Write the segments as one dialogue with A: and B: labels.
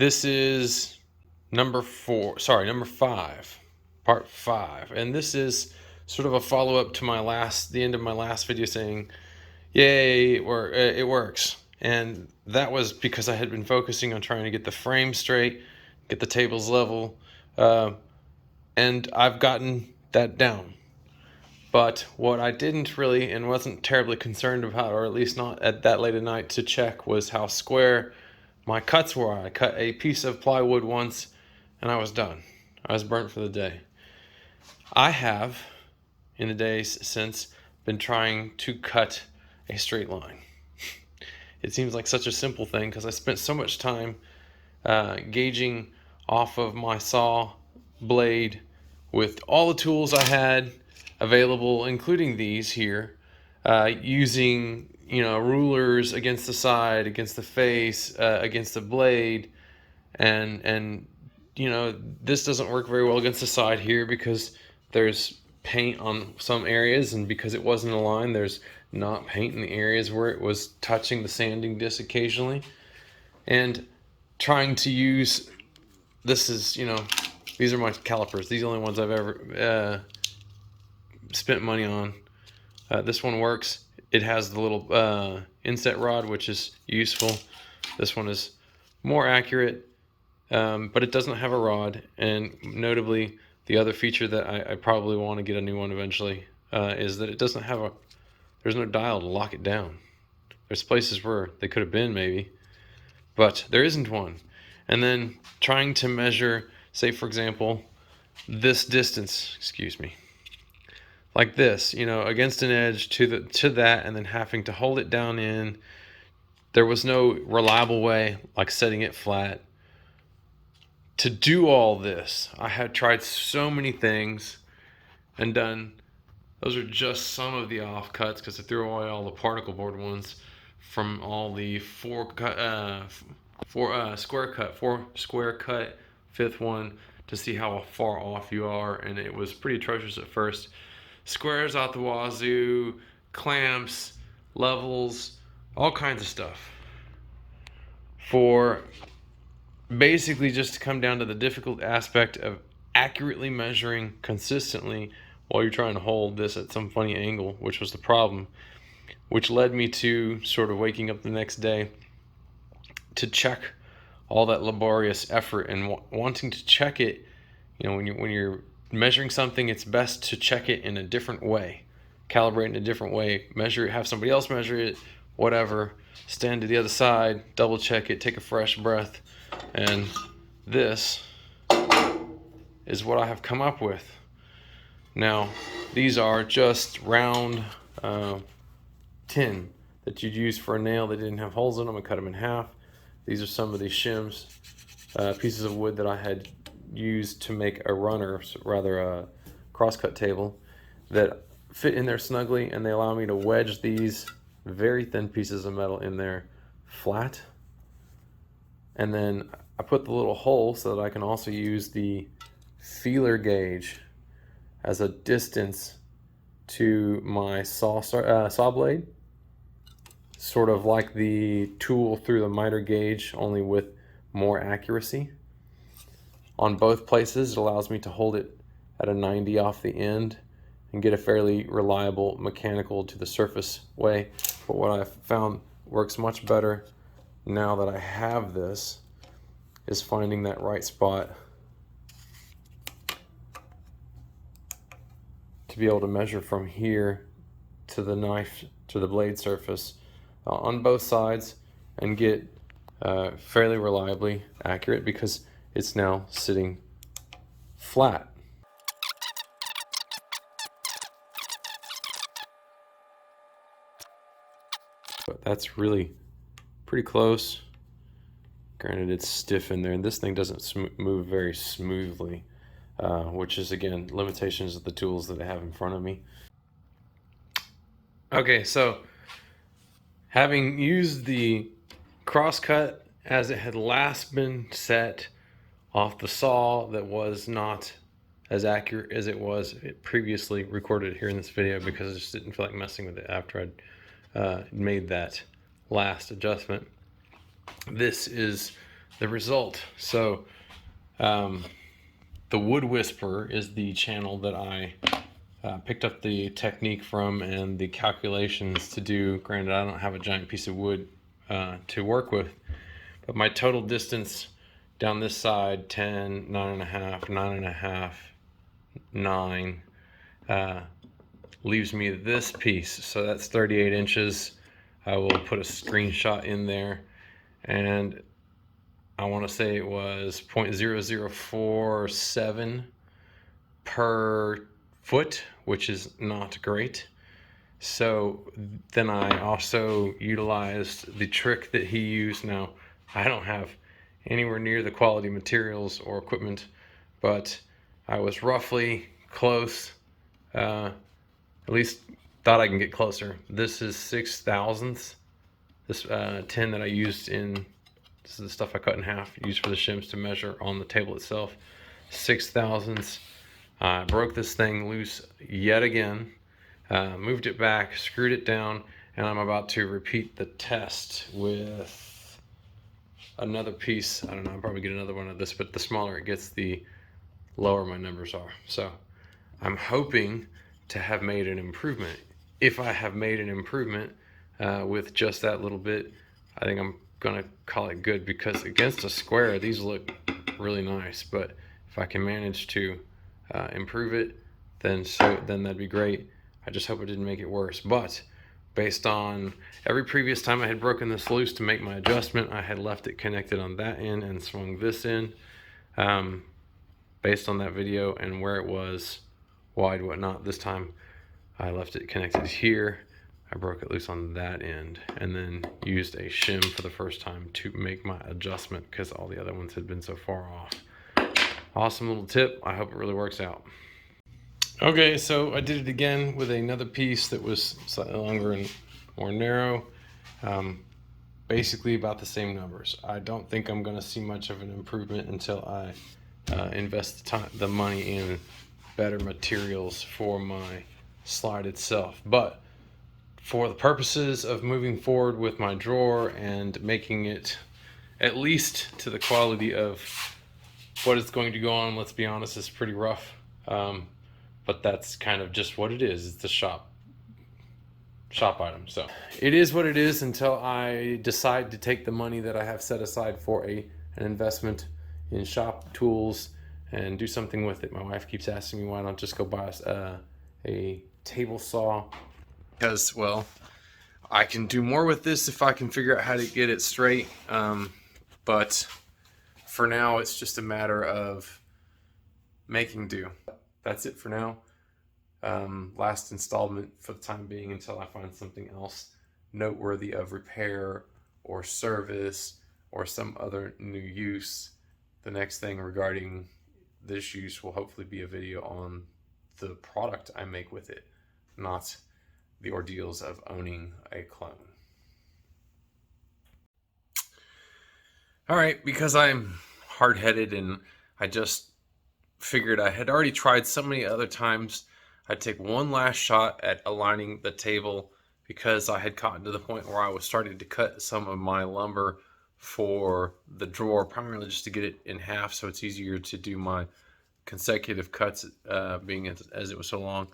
A: This is number 5, part 5. And this is sort of a follow-up to the end of my last video saying, yay, it works. And that was because I had been focusing on trying to get the frame straight, get the tables level, and I've gotten that down. But what I didn't really and wasn't terribly concerned about, or at least not at that late at night to check, was how square my cuts were. I cut a piece of plywood once and I was done. I was burnt for the day. I have, in the days since, been trying to cut a straight line. It seems like such a simple thing because I spent so much time gauging off of my saw blade with all the tools I had available, including these here, using rulers against the side, against the face, against the blade, and this doesn't work very well against the side here because there's paint on some areas, and because it wasn't aligned, there's not paint in the areas where it was touching the sanding disc occasionally. And trying to use, these are my calipers. These are the only ones I've ever spent money on. This one works. It has the little inset rod, which is useful. This one is more accurate, but it doesn't have a rod. And notably, the other feature that I probably want to get a new one eventually is that it doesn't have there's no dial to lock it down. There's places where they could have been maybe, but there isn't one. And then trying to measure, say for example, this distance, like this, against an edge to that, and then having to hold it down in. There was no reliable way, like setting it flat. To do all this, I had tried so many things and done. Those are just some of the offcuts because I threw away all the particle board ones from all the four square cut fifth one to see how far off you are, and it was pretty atrocious at first. Squares out the wazoo, clamps, levels, all kinds of stuff, for basically just to come down to the difficult aspect of accurately measuring consistently while you're trying to hold this at some funny angle, which was the problem, which led me to sort of waking up the next day to check all that laborious effort and wanting to check it. When you're measuring something, it's best to check it in a different way, calibrate in a different way, measure it, have somebody else measure it, whatever, stand to the other side, double check it, take a fresh breath. And this is what I have come up with. Now, these are just round tin that you'd use for a nail that didn't have holes in them. I cut them in half. These are some of these shims, pieces of wood that I had used to make a runner, rather a crosscut table, that fit in there snugly, and they allow me to wedge these very thin pieces of metal in there flat. And then I put the little hole so that I can also use the feeler gauge as a distance to my saw blade, sort of like the tool through the miter gauge, only with more accuracy. On both places, it allows me to hold it at a 90 off the end and get a fairly reliable mechanical to the surface way. But what I've found works much better now that I have this is finding that right spot to be able to measure from here to the knife, to the blade surface on both sides, and get fairly reliably accurate because it's now sitting flat. But that's really pretty close. Granted, it's stiff in there, and this thing doesn't move very smoothly, which is, again, limitations of the tools that I have in front of me. Okay, so having used the crosscut as it had last been set off the saw that was not as accurate as it was previously recorded here in this video, because I just didn't feel like messing with it after I'd made that last adjustment. This is the result. So the Wood Whisperer is the channel that I picked up the technique from and the calculations to do. Granted, I don't have a giant piece of wood to work with, but my total distance down this side, 10, 9.5, 9.5, 9, leaves me this piece. So that's 38 inches. I will put a screenshot in there, and I want to say it was 0.0047 per foot, which is not great. So then I also utilized the trick that he used. Now, I don't have anywhere near the quality materials or equipment, but I was roughly close, at least thought I can get closer. This is 6 thousandths. This tin that I used this is the stuff I cut in half, used for the shims to measure on the table itself. 6 thousandths. I broke this thing loose yet again, moved it back, screwed it down, and I'm about to repeat the test with another piece. I don't know, I'll probably get another one of this, but the smaller it gets, the lower my numbers are. So I'm hoping to have made an improvement. If I have made an improvement with just that little bit, I think I'm gonna call it good, because against a square these look really nice. But if I can manage to improve it, then that'd be great. I just hope it didn't make it worse. But based on every previous time I had broken this loose to make my adjustment, I had left it connected on that end and swung this in. Based on that video and where it was wide, whatnot, this time I left it connected here. I broke it loose on that end and then used a shim for the first time to make my adjustment, because all the other ones had been so far off. Awesome little tip. I hope it really works out. Okay, so I did it again with another piece that was slightly longer and more narrow. Basically about the same numbers. I don't think I'm going to see much of an improvement until I invest the money in better materials for my slide itself. But for the purposes of moving forward with my drawer and making it at least to the quality of what it's going to go on, let's be honest, it's pretty rough. But that's kind of just what it is. It's a shop item. So it is what it is until I decide to take the money that I have set aside for an investment in shop tools and do something with it. My wife keeps asking me why I don't just go buy a table saw, because, well, I can do more with this if I can figure out how to get it straight. But for now, it's just a matter of making do. That's it for now. Last installment for the time being, until I find something else noteworthy of repair or service or some other new use. The next thing regarding this use will hopefully be a video on the product I make with it, not the ordeals of owning a clone. All right, because I'm hard-headed and I just figured I had already tried so many other times, I'd take one last shot at aligning the table, because I had gotten to the point where I was starting to cut some of my lumber for the drawer, primarily just to get it in half so it's easier to do my consecutive cuts, being as it was so long.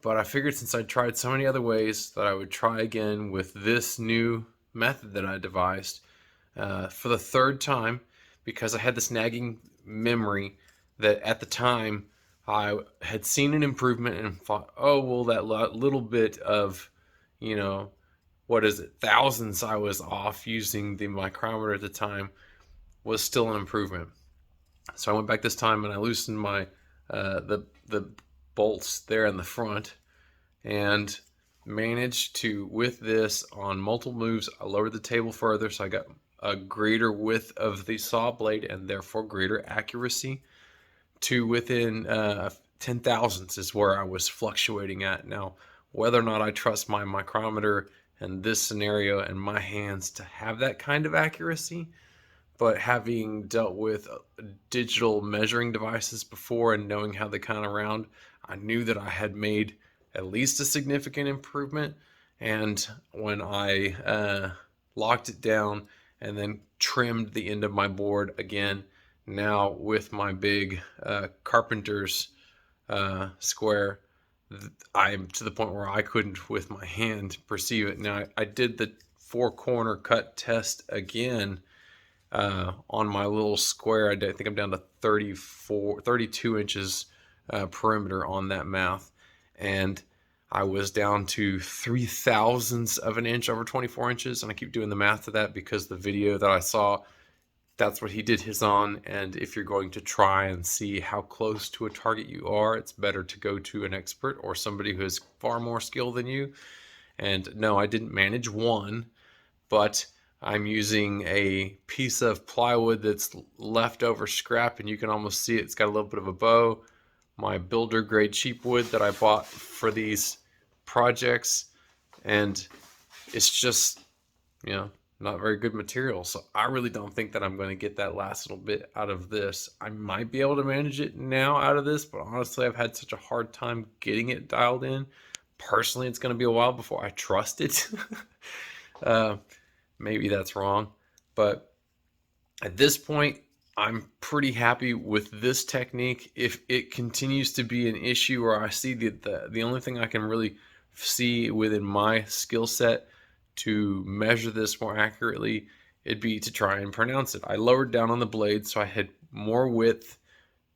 A: But I figured since I tried so many other ways that I would try again with this new method that I devised for the third time, because I had this nagging memory that at the time I had seen an improvement and thought, oh, well, that little bit of, thousandths I was off using the micrometer at the time was still an improvement. So I went back this time and I loosened my the bolts there in the front, and managed to, with this on multiple moves, I lowered the table further, so I got a greater width of the saw blade and therefore greater accuracy, to within 10 thousandths is where I was fluctuating at. Now, whether or not I trust my micrometer in this scenario and my hands to have that kind of accuracy, but having dealt with digital measuring devices before and knowing how they kind of round, I knew that I had made at least a significant improvement. And when I locked it down and then trimmed the end of my board again. Now with my big carpenter's square, I'm to the point where I couldn't with my hand perceive it. Now I did the 4-corner cut test again on my little square. I think I'm down to 32 inches perimeter on that math, and I was down to 3/1000ths of an inch over 24 inches. And I keep doing the math to that because the video that I saw, that's what he did his on. And if you're going to try and see how close to a target you are, it's better to go to an expert or somebody who has far more skill than you. And no, I didn't manage one, but I'm using a piece of plywood that's leftover scrap, and you can almost see it's got a little bit of a bow. My builder grade cheap wood that I bought for these projects, and it's just, not very good material. So I really don't think that I'm going to get that last little bit out of this. I might be able to manage it now out of this, but honestly, I've had such a hard time getting it dialed in. Personally, it's going to be a while before I trust it. Maybe that's wrong, but at this point, I'm pretty happy with this technique. If it continues to be an issue, or I see the only thing I can really see within my skill set to measure this more accurately, it'd be to try and pronounce it. I lowered down on the blade so I had more width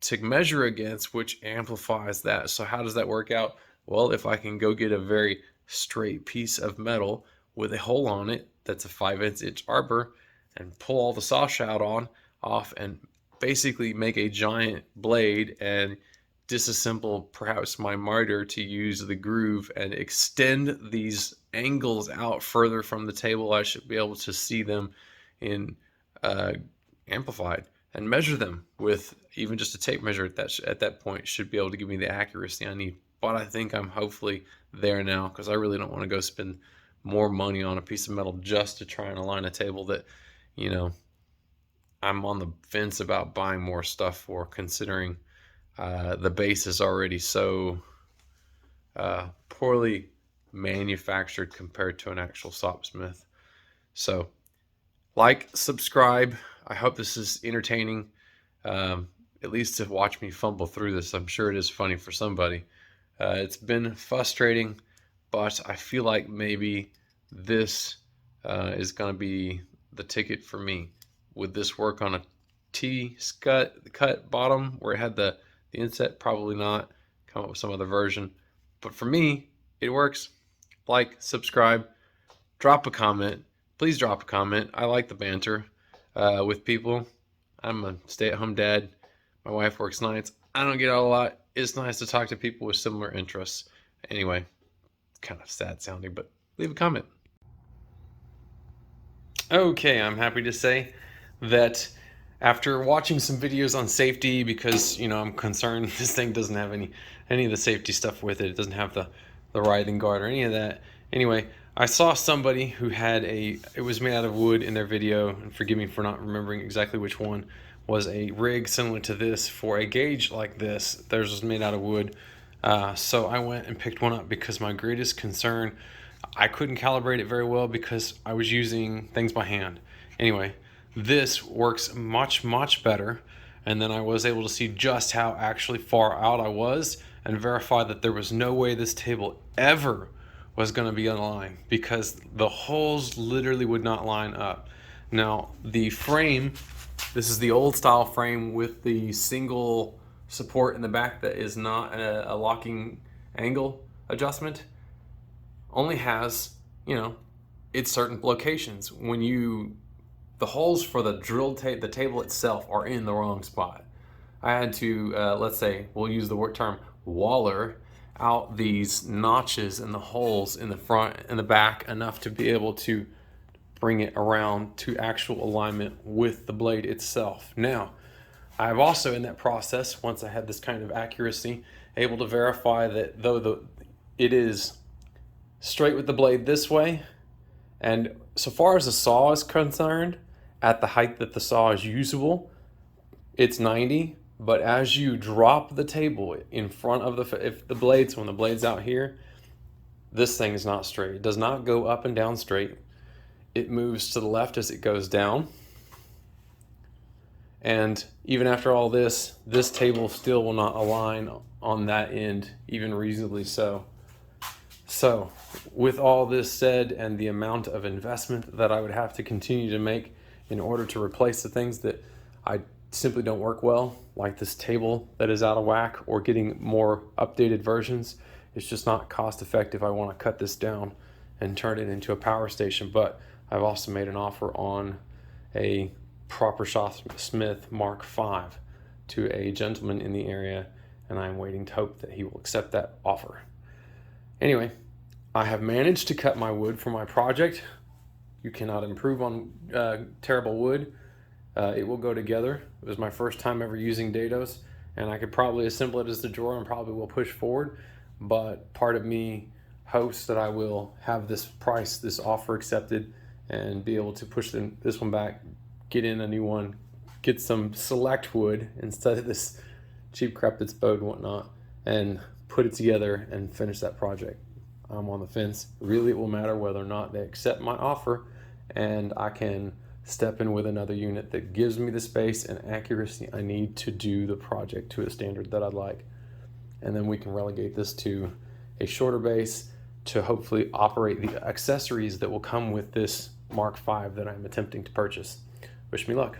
A: to measure against, which amplifies that. So how does that work out? Well, if I can go get a very straight piece of metal with a hole on it that's a 5/8 arbor and pull all the saw shaft off and basically make a giant blade and disassemble perhaps my miter to use the groove and extend these angles out further from the table, I should be able to see them in amplified and measure them with even just a tape measure at that point should be able to give me the accuracy I need. But I think I'm hopefully there now, because I really don't want to go spend more money on a piece of metal just to try and align a table that, I'm on the fence about buying more stuff for, considering the base is already so poorly manufactured compared to an actual ShopSmith. So subscribe. I hope this is entertaining, at least to watch me fumble through this. I'm sure it is funny for somebody. It's been frustrating, but I feel like maybe this is going to be the ticket for me. Would this work on a cut bottom where it had the inset? Probably not. Come up with some other version. But for me, it works. Subscribe, drop a comment. Please drop a comment. I like the banter with people. I'm a stay-at-home dad. My wife works nights. I don't get out a lot. It's nice to talk to people with similar interests. Anyway, kind of sad sounding, but leave a comment. Okay, I'm happy to say that after watching some videos on safety, because I'm concerned this thing doesn't have any of the safety stuff with it. It doesn't have the writhing guard or any of that. Anyway, I saw somebody who had it was made out of wood in their video, and forgive me for not remembering exactly which one, was a rig similar to this for a gauge like this. Theirs was made out of wood. So I went and picked one up because my greatest concern, I couldn't calibrate it very well because I was using things by hand. Anyway, this works much, much better. And then I was able to see just how actually far out I was and verify that there was no way this table ever was going to be aligned, because the holes literally would not line up. Now, the frame, this is the old style frame with the single support in the back that is not a locking angle adjustment, only has, its certain locations. The holes for the the table itself are in the wrong spot. I had to, let's say, we'll use the term waller out these notches in the holes in the front and the back enough to be able to bring it around to actual alignment with the blade itself. Now, I've also in that process, once I had this kind of accuracy, able to verify that though it is straight with the blade this way, and so far as the saw is concerned, at the height that the saw is usable, it's 90. But as you drop the table in front of when the blade's out here, this thing is not straight. It does not go up and down straight. it moves to the left as it goes down. And even after all this table still will not align on that end, even reasonably so. So with all this said, and the amount of investment that I would have to continue to make in order to replace the things that I simply don't work well, like this table that is out of whack, or getting more updated versions, it's just not cost effective. I want to cut this down and turn it into a power station. But I've also made an offer on a proper ShopSmith Mark V to a gentleman in the area, and I'm waiting to hope that he will accept that offer. Anyway, I have managed to cut my wood for my project. You cannot improve on terrible wood. It will go together. It was my first time ever using dados, and I could probably assemble it as the drawer and probably will push forward. But part of me hopes that I will have this offer accepted, and be able to push this one back, get in a new one, get some select wood instead of this cheap crap that's bowed and whatnot, and put it together and finish that project. I'm on the fence. Really, it will matter whether or not they accept my offer, and I can step in with another unit that gives me the space and accuracy I need to do the project to a standard that I'd like. And then we can relegate this to a shorter base to hopefully operate the accessories that will come with this Mark V that I'm attempting to purchase. Wish me luck.